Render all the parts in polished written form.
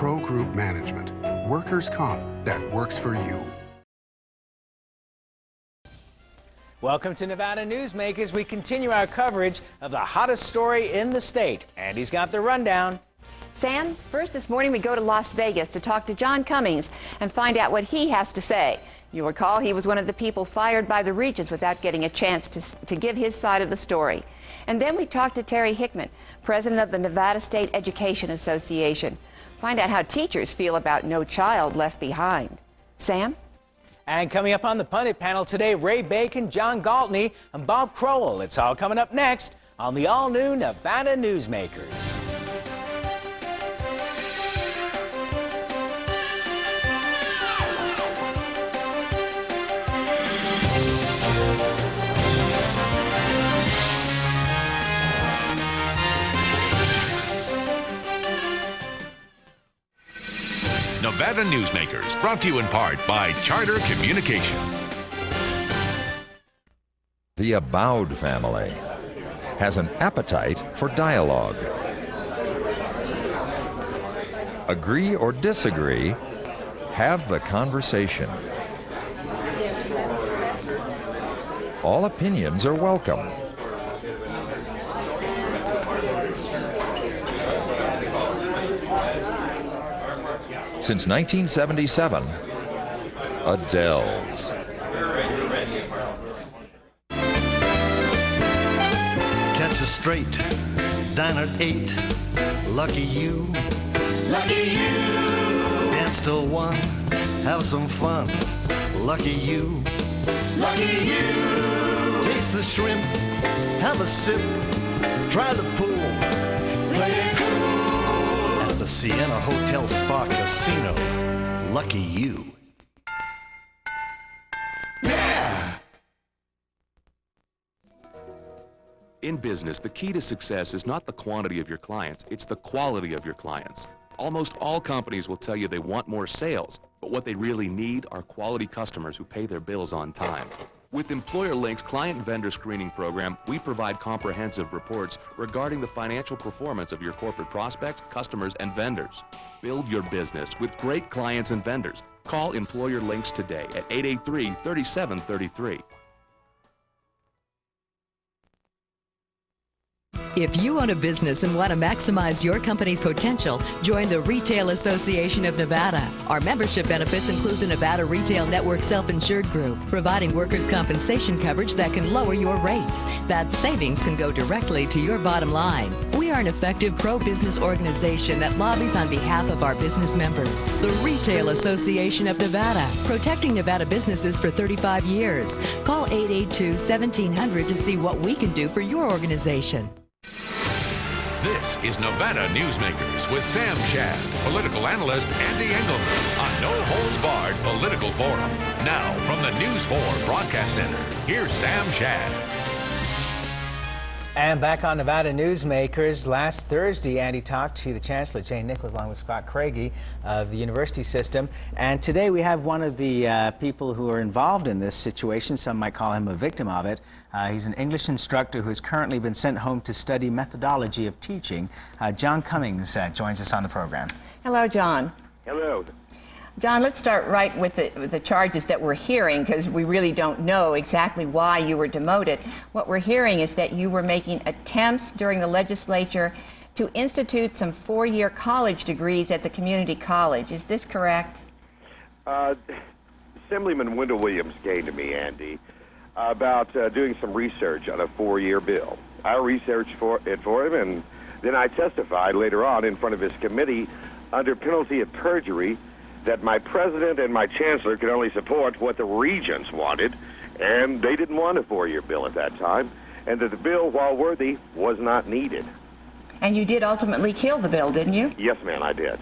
Pro Group Management. Workers' comp that works for you. Welcome to Nevada Newsmakers. We continue our coverage of the hottest story in the state. Andy's got the rundown. Sam, first this morning we go to Las Vegas to talk to John Cummings and find out what he has to say. You'll recall he was one of the people fired by the Regents without getting a chance to give his side of the story. And then we talk to Terry Hickman, president of the Nevada State Education Association. Find out how teachers feel about No Child Left Behind. Sam? And coming up on the Pundit panel today, Ray Bacon, John Gwaltney, and Bob Crowell. It's all coming up next on the all-new Nevada Newsmakers. Nevada Newsmakers, brought to you in part by Charter Communication. The Abowed family has an appetite for dialogue. Agree or disagree, have the conversation. All opinions are welcome. Since 1977, Adele's. Catch a straight, dine at 8, lucky you. Lucky you. Dance till 1, have some fun, lucky you. Lucky you. Taste the shrimp, have a sip, try the pool. Play it cool. At the Sienna Hotel Spa Casino, lucky you. Yeah! In business, the key to success is not the quantity of your clients, it's the quality of your clients. Almost all companies will tell you they want more sales, but what they really need are quality customers who pay their bills on time. With Employer Link's client and vendor screening program, we provide comprehensive reports regarding the financial performance of your corporate prospects, customers, and vendors. Build your business with great clients and vendors. Call Employer Links today at 883-3733. If you own a business and want to maximize your company's potential, join the Retail Association of Nevada. Our membership benefits include the Nevada Retail Network Self-Insured Group, providing workers' compensation coverage that can lower your rates. That savings can go directly to your bottom line. We are an effective pro-business organization that lobbies on behalf of our business members. The Retail Association of Nevada, protecting Nevada businesses for 35 years. Call 882-1700 to see what we can do for your organization. This is Nevada Newsmakers with Sam Shad, political analyst Ande Engleman on No Holds Barred Political Forum. Now, from the News 4 Broadcast Center, here's Sam Shad. And back on Nevada Newsmakers, last Thursday, Andy talked to the Chancellor, Jane Nichols, along with Scott Craigie of the university system. And today we have one of the people who are involved in this situation. Some might call him a victim of it. He's an English instructor who has currently been sent home to study methodology of teaching. John Cummings joins us on the program. Hello, John. Hello. John, let's start right with the charges that we're hearing, because we really don't know exactly why you were demoted. What we're hearing is that you were making attempts during the legislature to institute some 4-year college degrees at the community college. Is this correct? Assemblyman Wendell Williams came to me, Andy, about doing some research on a 4-year bill. I researched it for him, and then I testified later on in front of his committee under penalty of perjury that my president and my chancellor could only support what the regents wanted, and they didn't want a 4-year bill at that time, and that the bill, while worthy, was not needed. And you did ultimately kill the bill, didn't you? Yes, ma'am, I did.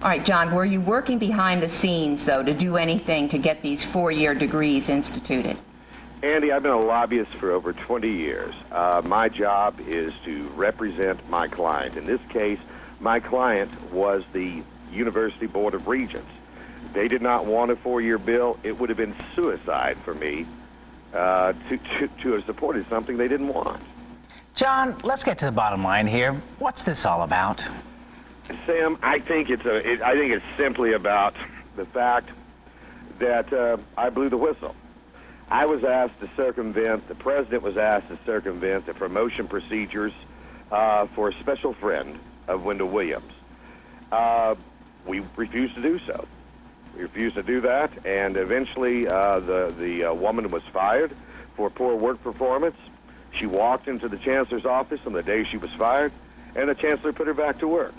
All right, John, were you working behind the scenes, though, to do anything to get these 4-year degrees instituted? Andy, I've been a lobbyist for over 20 years. My job is to represent my client. In this case, my client was the University Board of Regents. They did not want a 4-year bill. It would have been suicide for me to have supported something they didn't want. John, let's get to the bottom line here. What's this all about? Sam, I think it's simply about the fact that I blew the whistle. I was asked to circumvent, the president was asked to circumvent the promotion procedures for a special friend of Wendell Williams. We refused to do so. We refused to do that, and eventually the woman was fired for poor work performance. She walked into the chancellor's office on the day she was fired, and the chancellor put her back to work.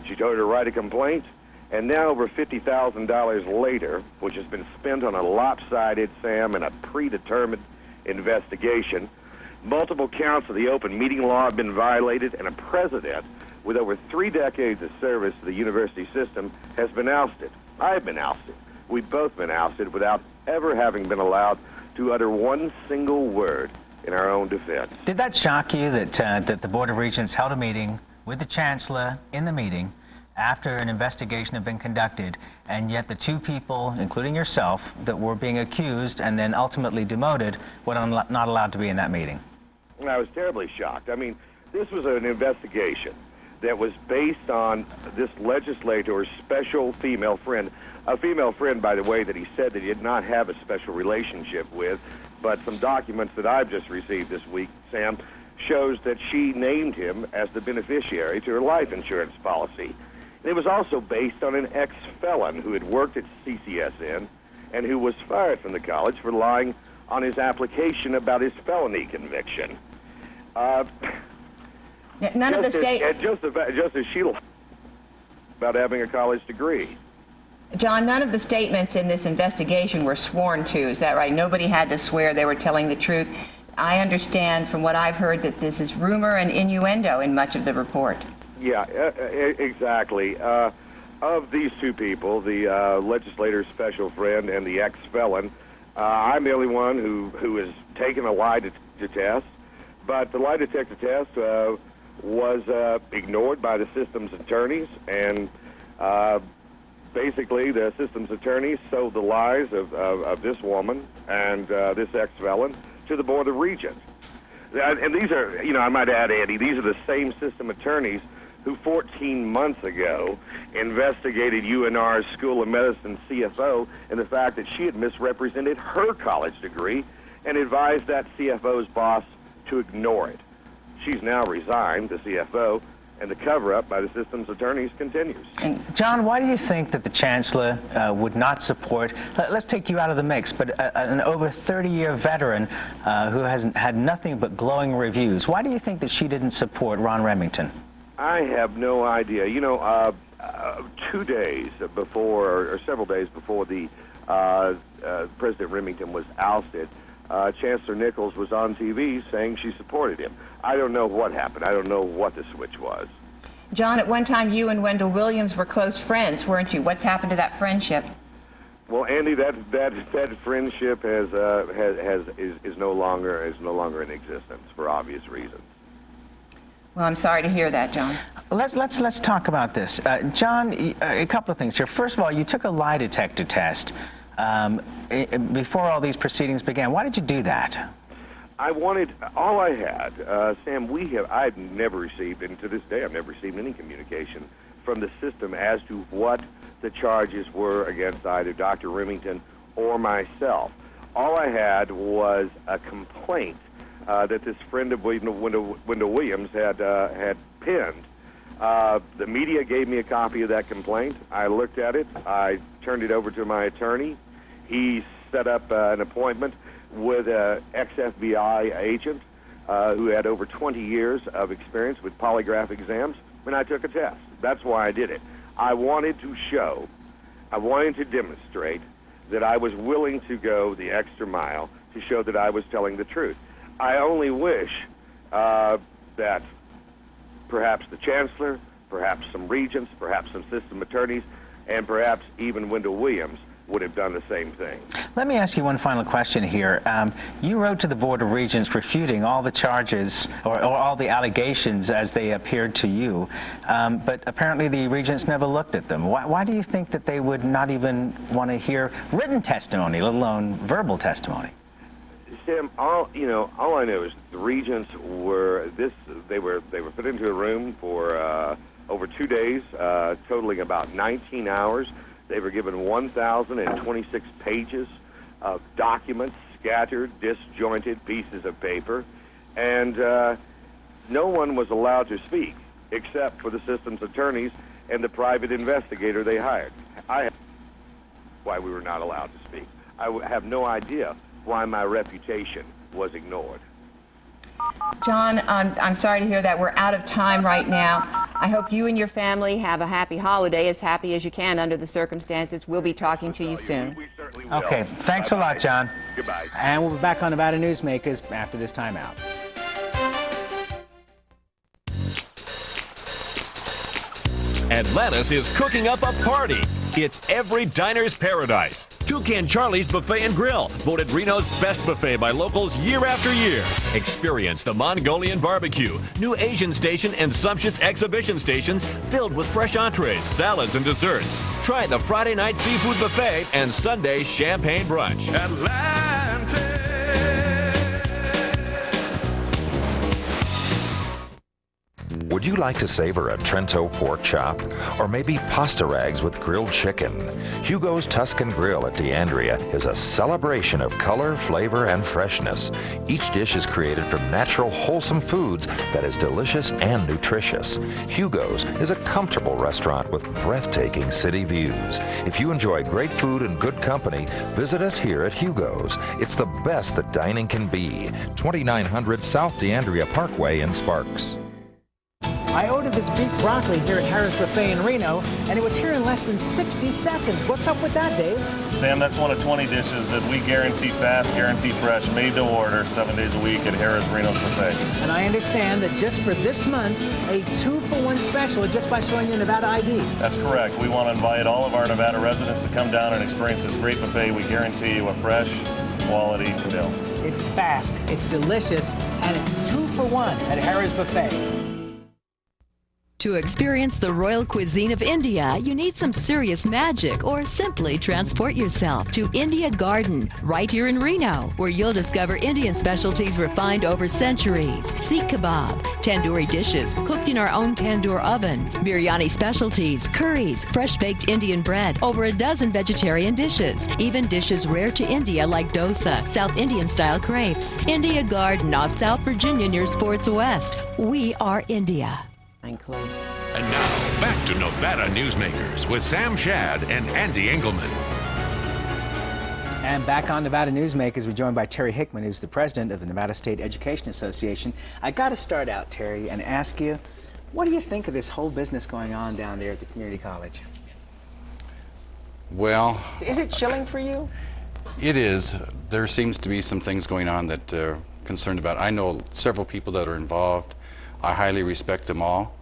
She told her to write a complaint, and now over $50,000 later, which has been spent on a lopsided, Sam, and a predetermined investigation, multiple counts of the open meeting law have been violated, and a president with over 3 decades of service to the university system has been ousted. I've been ousted. We've both been ousted without ever having been allowed to utter one single word in our own defense. Did that shock you that the Board of Regents held a meeting with the Chancellor in the meeting after an investigation had been conducted, and yet the 2 people, including yourself, that were being accused and then ultimately demoted were not allowed to be in that meeting? I was terribly shocked. I mean, this was an investigation that was based on this legislator's special female friend, a female friend, by the way, that he said that he did not have a special relationship with, but some documents that I've just received this week, Sam, shows that she named him as the beneficiary to her life insurance policy. And it was also based on an ex-felon who had worked at CCSN and who was fired from the college for lying on his application about his felony conviction. None of the state... Just as she lied about having a college degree. John, none of the statements in this investigation were sworn to. Is that right? Nobody had to swear they were telling the truth. I understand from what I've heard that this is rumor and innuendo in much of the report. Yeah, exactly. Of these 2 people, the legislator's special friend and the ex-felon, I'm the only one who has taken a lie detector test, but the lie detector test was ignored by the system's attorneys, and basically the system's attorneys sold the lies of this woman and this ex-felon to the Board of Regents. And these are, I might add, Andy, these are the same system attorneys who 14 months ago investigated UNR's School of Medicine CFO and the fact that she had misrepresented her college degree and advised that CFO's boss to ignore it. She's now resigned, the CFO, and the cover-up by the system's attorneys continues. And John, why do you think that the Chancellor would not support, let's take you out of the mix, but an over 30-year veteran who has had nothing but glowing reviews, why do you think that she didn't support Ron Remington? I have no idea. 2 days before, or several days before the President Remington was ousted, Chancellor Nichols was on TV saying she supported him. I don't know what happened. I don't know what the switch was. John, at one time you and Wendell Williams were close friends, weren't you? What's happened to that friendship? Well, Andy, that friendship is no longer in existence for obvious reasons. Well, I'm sorry to hear that, John. Let's talk about this. John, a couple of things here. First of all, you took a lie detector test before all these proceedings began. Why did you do that? All I had, Sam, I've never received, and to this day I've never received any communication from the system as to what the charges were against either Dr. Remington or myself. All I had was a complaint that this friend of Wendell Williams had penned. The media gave me a copy of that complaint. I looked at it. I turned it over to my attorney. He set up an appointment with an ex-FBI agent who had over 20 years of experience with polygraph exams, and I took a test. That's why I did it. I wanted to demonstrate that I was willing to go the extra mile to show that I was telling the truth. I only wish that perhaps the Chancellor, perhaps some regents, perhaps some system attorneys, and perhaps even Wendell Williams would have done the same thing. Let me ask you one final question here. You wrote to the Board of Regents refuting all the charges or all the allegations as they appeared to you, but apparently the Regents never looked at them. Why do you think that they would not even want to hear written testimony, let alone verbal testimony? Sam, all I know is the Regents were put into a room for over 2 days, totaling about 19 hours. They were given 1,026 pages of documents, scattered, disjointed pieces of paper, and no one was allowed to speak except for the system's attorneys and the private investigator they hired. Why we were not allowed to speak. I have no idea why my reputation was ignored. John, I'm sorry to hear that. We're out of time right now. I hope you and your family have a happy holiday, as happy as you can under the circumstances. We'll be talking to you soon. We certainly will. Okay, thanks a lot, John. Goodbye. And we'll be back on Nevada Newsmakers after this time out. Atlantis is cooking up a party. It's every diner's paradise. Toucan Charlie's Buffet and Grill, voted Reno's best buffet by locals year after year. Experience the Mongolian barbecue, new Asian station, and sumptuous exhibition stations filled with fresh entrees, salads, and desserts. Try the Friday night seafood buffet and Sunday champagne brunch. Would you like to savor a Trento pork chop? Or maybe pasta rags with grilled chicken? Hugo's Tuscan Grill at D'Andrea is a celebration of color, flavor, and freshness. Each dish is created from natural, wholesome foods that is delicious and nutritious. Hugo's is a comfortable restaurant with breathtaking city views. If you enjoy great food and good company, visit us here at Hugo's. It's the best that dining can be. 2900 South D'Andrea Parkway in Sparks. I ordered this beef broccoli here at Harris Buffet in Reno, and it was here in less than 60 seconds. What's up with that, Dave? Sam, that's one of 20 dishes that we guarantee fast, guarantee fresh, made to order 7 days a week at Harris Reno's Buffet. And I understand that just for this month, a 2-for-1 special just by showing your Nevada ID. That's correct. We want to invite all of our Nevada residents to come down and experience this great buffet. We guarantee you a fresh, quality meal. It's fast, it's delicious, and it's 2-for-1 at Harris Buffet. To experience the royal cuisine of India, you need some serious magic or simply transport yourself to India Garden, right here in Reno, where you'll discover Indian specialties refined over centuries. Sikh kebab, tandoori dishes cooked in our own tandoor oven, biryani specialties, curries, fresh-baked Indian bread, over a dozen vegetarian dishes, even dishes rare to India like dosa, South Indian-style crepes. India Garden off South Virginia near Sports West. We are India. And now, back to Nevada Newsmakers with Sam Shad and Ande Engleman. And back on Nevada Newsmakers, we're joined by Terry Hickman, who's the president of the Nevada State Education Association. I got to start out, Terry, and ask you, what do you think of this whole business going on down there at the community college? Well, is it chilling for you? It is. There seems to be some things going on that they're concerned about. I know several people that are involved. I highly respect them all.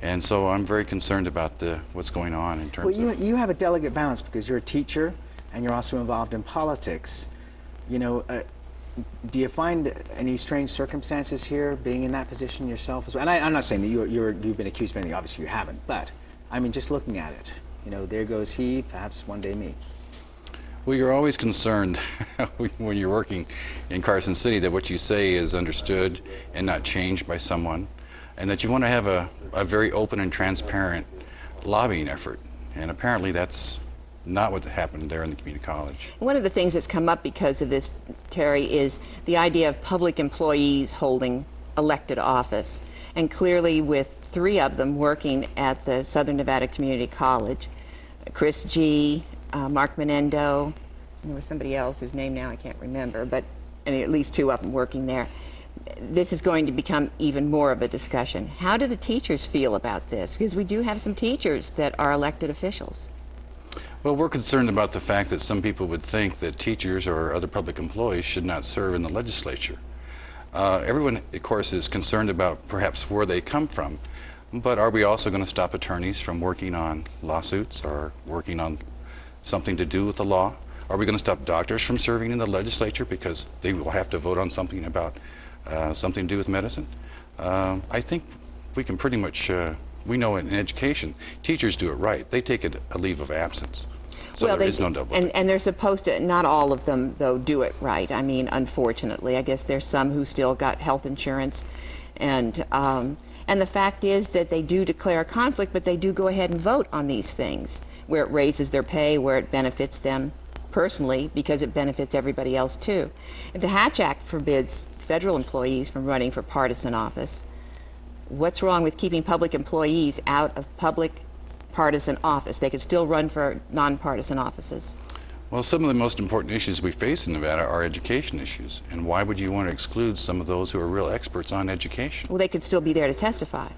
And so I'm very concerned about what's going on in terms of... You have a delicate balance because you're a teacher and you're also involved in politics. You know, do you find any strange circumstances here being in that position yourself as well? And I'm not saying that you've been accused of anything, obviously you haven't, but I mean, just looking at it, you know, there goes he, perhaps one day me. Well, you're always concerned when you're working in Carson City that what you say is understood and not changed by someone, and that you want to have a very open and transparent lobbying effort. And apparently that's not what happened there in the community college. One of the things that's come up because of this, Terry, is the idea of public employees holding elected office. And clearly with 3 of them working at the Southern Nevada Community College, Chris G., Mark Menendo, and there was somebody else whose name now I can't remember, but and at least 2 of them working there. This is going to become even more of a discussion. How do the teachers feel about this? Because we do have some teachers that are elected officials. Well, we're concerned about the fact that some people would think that teachers or other public employees should not serve in the legislature. Everyone, of course, is concerned about perhaps where they come from, but are we also going to stop attorneys from working on lawsuits or working on something to do with the law? Are we going to stop doctors from serving in the legislature because they will have to vote on something about something to do with medicine? I think we can pretty much, we know in education, teachers do it right. They take a leave of absence. So there is no double. And they're supposed to, not all of them, though, do it right. I mean, unfortunately, I guess there's some who still got health insurance. And And the fact is that they do declare a conflict, but they do go ahead and vote on these things, where it raises their pay, where it benefits them personally, because it benefits everybody else too. The Hatch Act forbids federal employees from running for partisan office. What's wrong with keeping public employees out of public partisan office? They could still run for nonpartisan offices. Well, some of the most important issues we face in Nevada are education issues. And why would you want to exclude some of those who are real experts on education? Well, they could still be there to testify.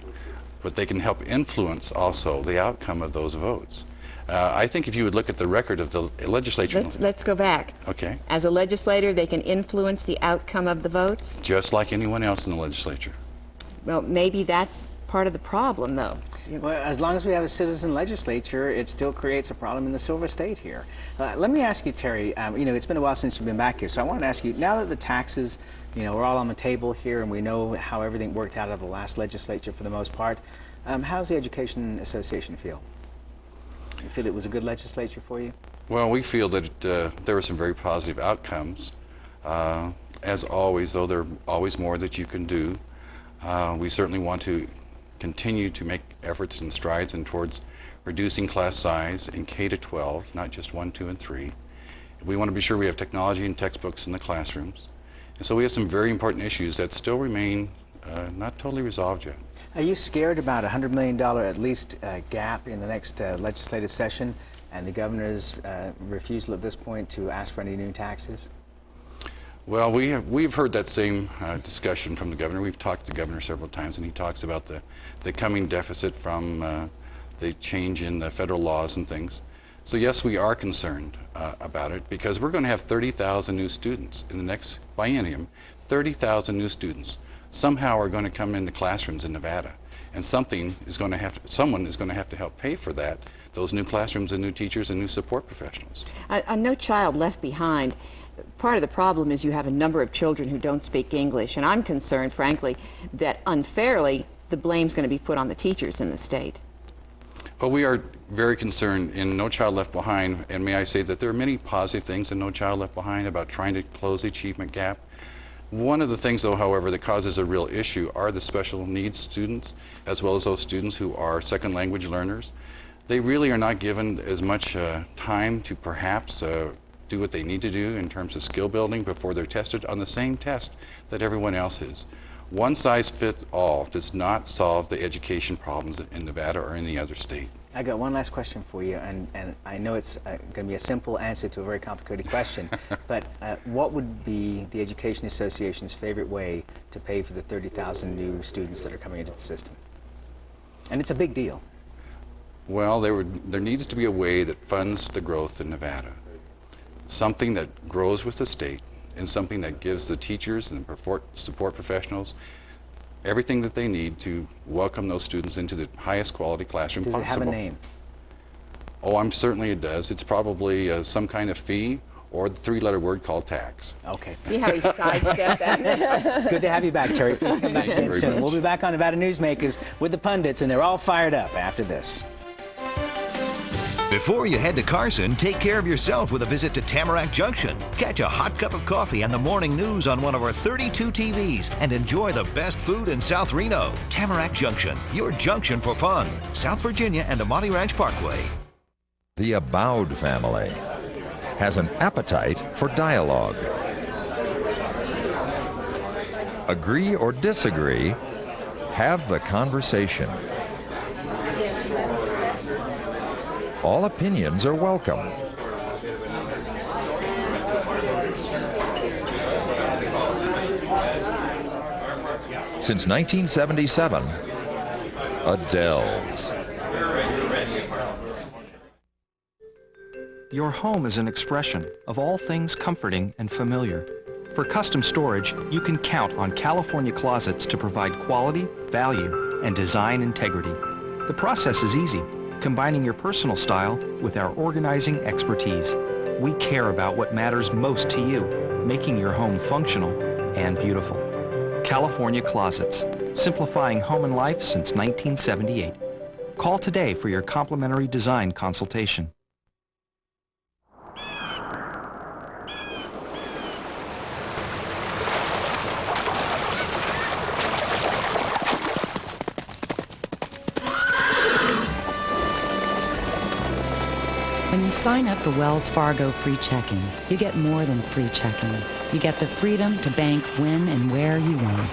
But they can help influence also the outcome of those votes. I think if you would look at the record of the legislature... Let's go back. Okay. As a legislator, they can influence the outcome of the votes? Just like anyone else in the legislature. Well, maybe that's part of the problem, though. Well, as long as we have a citizen legislature, it still creates a problem in the Silver State here. Let me ask you, Terry, it's been a while since you've been back here, so I want to ask you, now that the taxes, we're all on the table here and we know how everything worked out of the last legislature for the most part, how's the Education Association feel? You feel it was a good legislature for you? Well, we feel that there were some very positive outcomes. As always, though, there are always more that you can do. We certainly want to continue to make efforts and strides towards reducing class size in K-12, not just 1, 2, and 3. We want to be sure we have technology and textbooks in the classrooms. And so we have some very important issues that still remain not totally resolved yet. Are you scared about a $100 million at least gap in the next legislative session and the governor's refusal at this point to ask for any new taxes? Well, we've heard that same discussion from the governor. We've talked to the governor several times, and he talks about the coming deficit from the change in the federal laws and things. So yes, we are concerned about it because we're going to have 30,000 new students in the next biennium. 30,000 new students somehow are going to come into classrooms in Nevada, and someone is going to have to help pay for that. Those new classrooms and new teachers and new support professionals. No Child Left Behind. Part of the problem is you have a number of children who don't speak English, and I'm concerned, frankly, that unfairly the blame's going to be put on the teachers in the state. Well, we are very concerned in No Child Left Behind, and may I say that there are many positive things in No Child Left Behind about trying to close the achievement gap. One of the things, though, however, that causes a real issue are the special needs students, as well as those students who are second language learners. They really are not given as much time to perhaps do what they need to do in terms of skill building before they're tested on the same test that everyone else is. One size fits all does not solve the education problems in Nevada or any other state. I got one last question for you, and I know it's going to be a simple answer to a very complicated question, but what would be the Education Association's favorite way to pay for the 30,000 new students that are coming into the system? And it's a big deal. Well, there needs to be a way that funds the growth in Nevada. Something that grows with the state and something that gives the teachers and support professionals everything that they need to welcome those students into the highest quality classroom possible. Does it have a name? Oh, I'm certainly it does. It's probably some kind of fee or the three-letter word called tax. Okay. See how he sidestepped that? It's good to have you back, Terry. Please come back again soon. We'll be back on Nevada Newsmakers with the Pundits, and they're all fired up after this. Before you head to Carson, take care of yourself with a visit to Tamarack Junction. Catch a hot cup of coffee and the morning news on one of our 32 TVs and enjoy the best food in South Reno. Tamarack Junction, your junction for fun. South Virginia and Amati Ranch Parkway. The Abowed family has an appetite for dialogue. Agree or disagree, have the conversation. All opinions are welcome. Since 1977, Adele's. Your home is an expression of all things comforting and familiar. For custom storage, you can count on California Closets to provide quality, value, and design integrity. The process is easy, combining your personal style with our organizing expertise. We care about what matters most to you, making your home functional and beautiful. California Closets, simplifying home and life since 1978. Call today for your complimentary design consultation. When you sign up for Wells Fargo free checking, you get more than free checking. You get the freedom to bank when and where you want.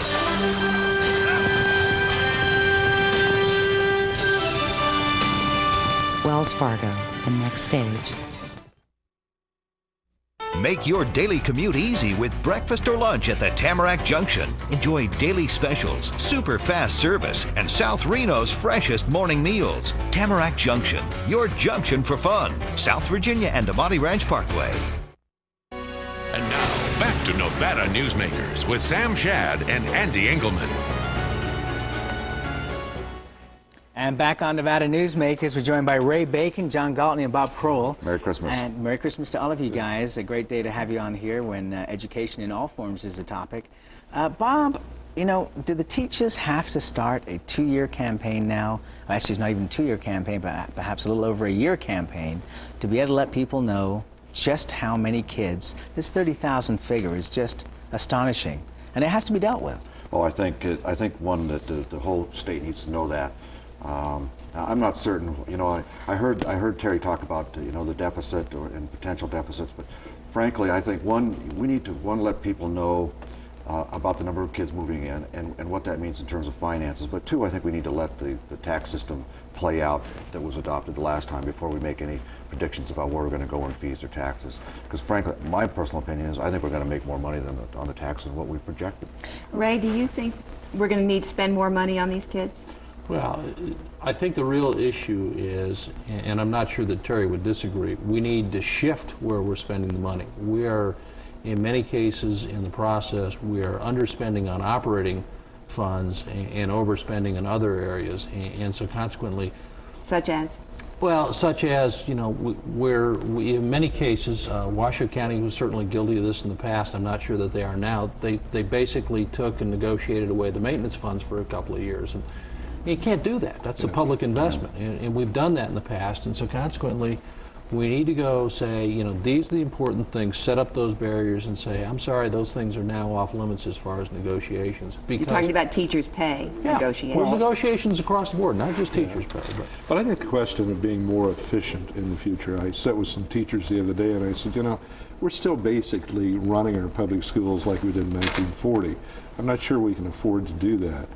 Wells Fargo, the next stage. Make your daily commute easy with breakfast or lunch at the Tamarack Junction. Enjoy daily specials, super fast service, and South Reno's freshest morning meals. Tamarack Junction, your junction for fun. South Virginia and Amati Ranch Parkway. And now, back to Nevada Newsmakers with Sam Shad and Ande Engleman. And back on Nevada Newsmakers, we're joined by Ray Bacon, John Gwaltney, and Bob Crowell. Merry Christmas. And Merry Christmas to all of you guys. A great day to have you on here when education in all forms is a topic. Bob, you know, do the teachers have to start a 2-year campaign now? Actually, it's not even a 2-year campaign, but perhaps a little over a year campaign to be able to let people know just how many kids. This 30,000 figure is just astonishing, and it has to be dealt with. Well, I think one that the whole state needs to know that. I'm not certain. You know, I heard Terry talk about the deficit and potential deficits, but frankly, I think we need to let people know about the number of kids moving in and what that means in terms of finances. But 2, I think we need to let the tax system play out that was adopted the last time before we make any predictions about where we're going to go in fees or taxes. Because frankly, my personal opinion is I think we're going to make more money on the tax than what we projected. Ray, do you think we're going to need to spend more money on these kids? Well, I think the real issue is, and I'm not sure that Terry would disagree, we need to shift where we're spending the money. We are, in many cases in the process, we are underspending on operating funds and overspending in other areas, and so consequently... Such as? Well, such as, we in many cases, Washoe County was certainly guilty of this in the past. I'm not sure that they are now. They basically took and negotiated away the maintenance funds for a couple of years. And you can't do that. That's a public investment, and we've done that in the past. And so consequently, we need to go say, these are the important things, set up those barriers and say, I'm sorry, those things are now off limits as far as negotiations. Because, you're talking about teachers' pay negotiations. Well, negotiations across the board, not just teachers' pay. But I think the question of being more efficient in the future, I sat with some teachers the other day and I said, we're still basically running our public schools like we did in 1940. I'm not sure we can afford to do that.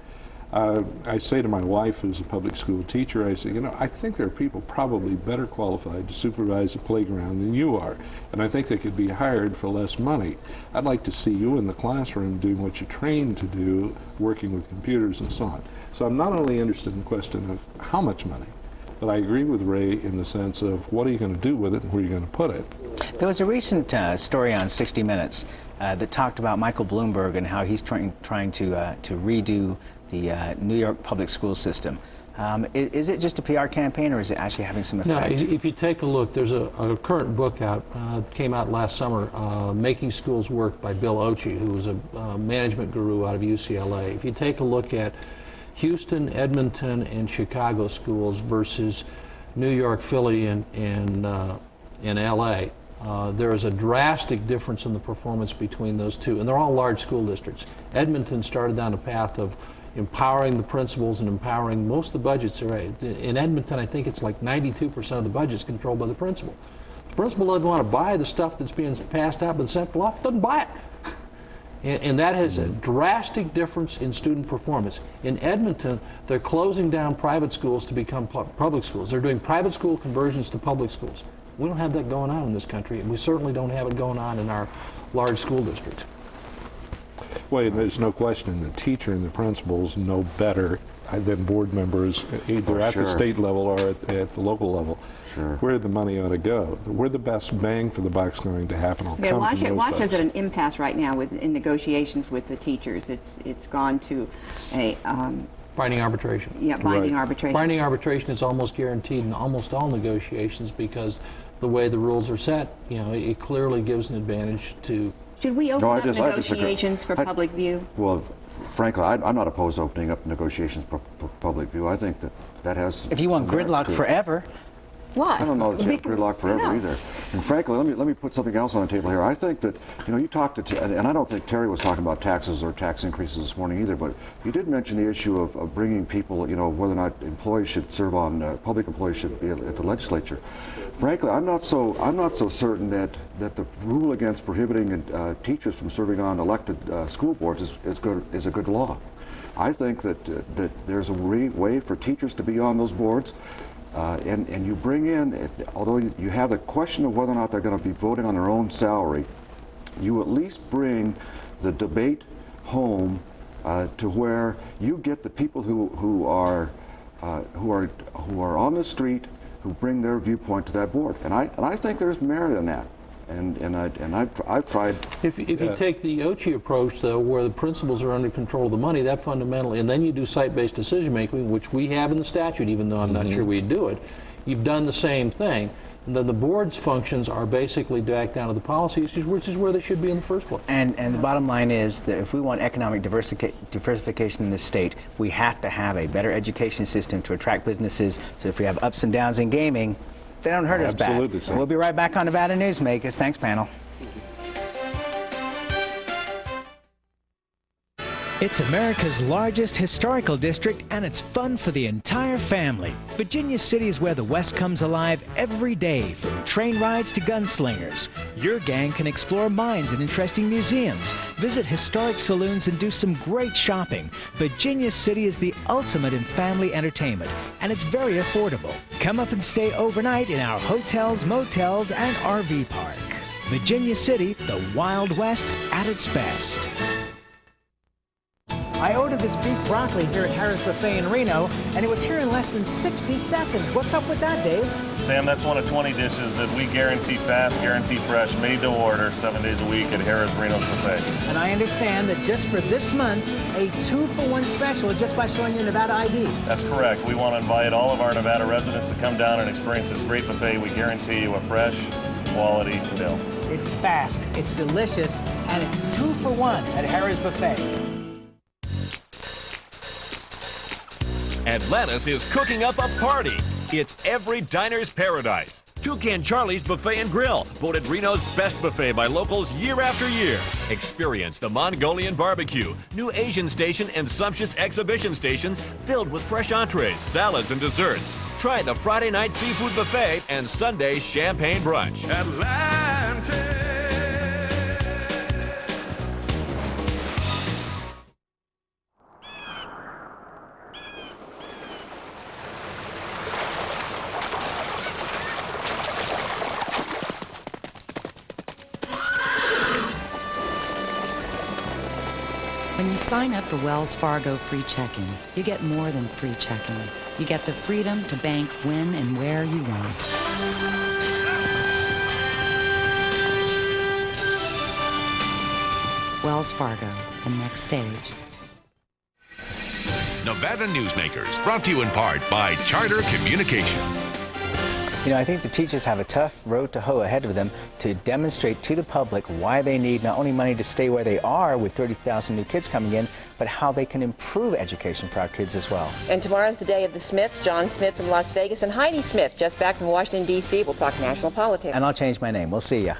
I say to my wife, who's a public school teacher, I say, I think there are people probably better qualified to supervise a playground than you are, and I think they could be hired for less money. I'd like to see you in the classroom doing what you're trained to do, working with computers and so on. So I'm not only interested in the question of how much money, but I agree with Ray in the sense of what are you going to do with it and where are you going to put it. There was a recent story on 60 Minutes that talked about Michael Bloomberg and how he's trying to redo the New York public school system. Is it just a PR campaign, or is it actually having some effect? No, if you take a look, there's a current book out, came out last summer, Making Schools Work by Bill Ochi, who was a management guru out of UCLA. If you take a look at Houston, Edmonton, and Chicago schools versus New York, Philly, and LA, there is a drastic difference in the performance between those two, and they're all large school districts. Edmonton started down a path of empowering the principals and empowering most of the budgets. In Edmonton, I think it's like 92% of the budget's controlled by the principal. The principal doesn't want to buy the stuff that's being passed out by the central office, doesn't buy it. And that has a drastic difference in student performance. In Edmonton, they're closing down private schools to become public schools. They're doing private school conversions to public schools. We don't have that going on in this country, and we certainly don't have it going on in our large school districts. Well, there's no question the teacher and the principals know better than board members, either at the state level or at the local level, where the money ought to go. Where the best bang for the buck's going to happen will come from those folks. Washoe's at an impasse right now in negotiations with the teachers. It's gone to a... binding arbitration. Yeah, binding arbitration. Binding arbitration is almost guaranteed in almost all negotiations because the way the rules are set, it clearly gives an advantage to... Should we open up negotiations for public view? Well, frankly, I'm not opposed to opening up negotiations for public view. I think that has... If you want gridlock forever... Why? I don't know that you have gridlock forever either. And frankly, let me put something else on the table here. I think that, you talked to, and I don't think Terry was talking about taxes or tax increases this morning either, but you did mention the issue of bringing people, whether or not employees should serve on, public employees should be at the legislature. Frankly, I'm not so certain that the rule against prohibiting teachers from serving on elected school boards is a good law. I think that there's a way for teachers to be on those boards. And you bring in, although you have the question of whether or not they're going to be voting on their own salary, you at least bring the debate home to where you get the people who are on the street, who bring their viewpoint to that board, and I think there's merit in that. And I've tried. If you take the Ochi approach, though, where the principals are under control of the money, that fundamentally, and then you do site-based decision making, which we have in the statute, even though I'm not sure we do it, you've done the same thing. And then the board's functions are basically back down to the policy issues, which is where they should be in the first place. And the bottom line is that if we want economic diversification in this state, we have to have a better education system to attract businesses. So if we have ups and downs in gaming, they don't hurt us bad. Absolutely, sir. We'll be right back on Nevada Newsmakers. Thanks, panel. It's America's largest historical district, and it's fun for the entire family. Virginia City is where the West comes alive every day, from train rides to gunslingers. Your gang can explore mines and interesting museums, visit historic saloons, and do some great shopping. Virginia City is the ultimate in family entertainment, and it's very affordable. Come up and stay overnight in our hotels, motels, and RV park. Virginia City, the Wild West at its best. I ordered this beef broccoli here at Harris Buffet in Reno, and it was here in less than 60 seconds. What's up with that, Dave? Sam, that's one of 20 dishes that we guarantee fast, guarantee fresh, made to order 7 days a week at Harris Reno's Buffet. And I understand that just for this month, a 2-for-1 special just by showing your Nevada ID. That's correct. We want to invite all of our Nevada residents to come down and experience this great buffet. We guarantee you a fresh, quality meal. It's fast, it's delicious, and it's 2-for-1 at Harris Buffet. Atlantis is cooking up a party. It's every diner's paradise. Toucan Charlie's Buffet and Grill, voted Reno's best buffet by locals year after year. Experience the Mongolian barbecue, new Asian station, and sumptuous exhibition stations filled with fresh entrees, salads, and desserts. Try the Friday night seafood buffet and Sunday champagne brunch. Atlantis. When you sign up for Wells Fargo free checking, you get more than free checking. You get the freedom to bank when and where you want. Wells Fargo, the next stage. Nevada Newsmakers, brought to you in part by Charter Communication. I think the teachers have a tough road to hoe ahead of them to demonstrate to the public why they need not only money to stay where they are with 30,000 new kids coming in, but how they can improve education for our kids as well. And tomorrow's the day of the Smiths. John Smith from Las Vegas and Heidi Smith just back from Washington, D.C. We'll talk national politics. And I'll change my name. We'll see ya.